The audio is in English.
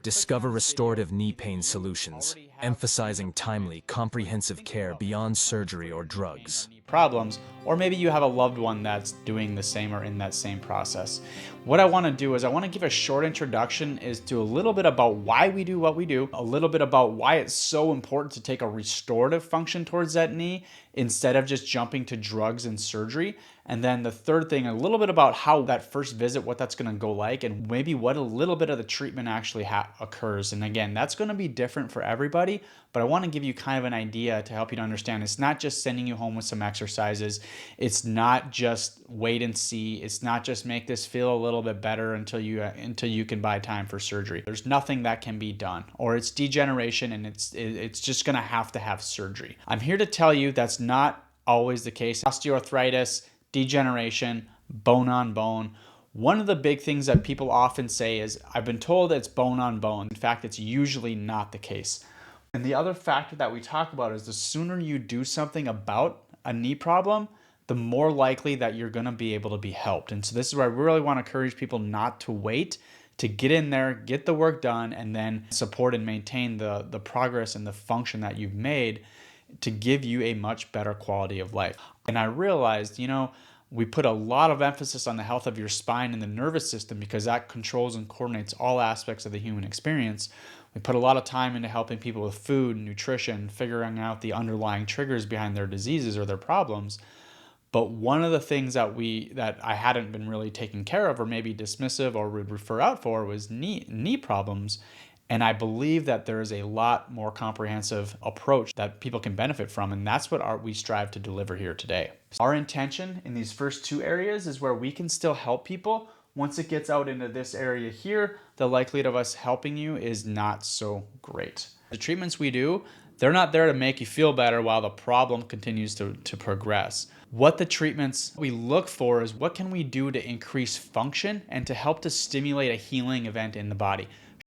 Discover restorative knee pain solutions, emphasizing timely, comprehensive care beyond surgery or drugs. Problems, or maybe you have a loved one that's doing the same or in that same process. What I want to do is I want to give a short introduction as to a little bit about why we do what we do, a little bit about why it's so important to take a restorative function towards that knee instead of just jumping to drugs and surgery. And then the third thing, a little bit about how that first visit, what that's going to go like, and maybe what a little bit of the treatment actually occurs. And again, that's going to be different for everybody, but I want to give you kind of an idea to help you to understand. It's not just sending you home with some exercises. It's not just wait and see. It's not just make this feel a little bit better until you can buy time for surgery. There's nothing that can be done, or it's degeneration and it's just going to have surgery. I'm here to tell you that's not always the case. Osteoarthritis, degeneration, bone on bone. One of the big things that people often say is, I've been told it's bone on bone. In fact, it's usually not the case. And the other factor that we talk about is the sooner you do something about a knee problem, the more likely that you're going to be able to be helped. And so this is where I really want to encourage people not to wait, to get in there, get the work done, and then support and maintain the progress and the function that you've made to give you a much better quality of life. And I realized, we put a lot of emphasis on the health of your spine and the nervous system because that controls and coordinates all aspects of the human experience. We put a lot of time into helping people with food, nutrition, figuring out the underlying triggers behind their diseases or their problems. But one of the things that I hadn't been really taking care of or maybe dismissive or would refer out for was knee problems. And I believe that there is a lot more comprehensive approach that people can benefit from. And that's what we strive to deliver here today. Our intention in these first two areas is where we can still help people. Once it gets out into this area here, the likelihood of us helping you is not so great. The treatments we do, they're not there to make you feel better while the problem continues to progress. What the treatments we look for is what can we do to increase function and to help to stimulate a healing event in the body.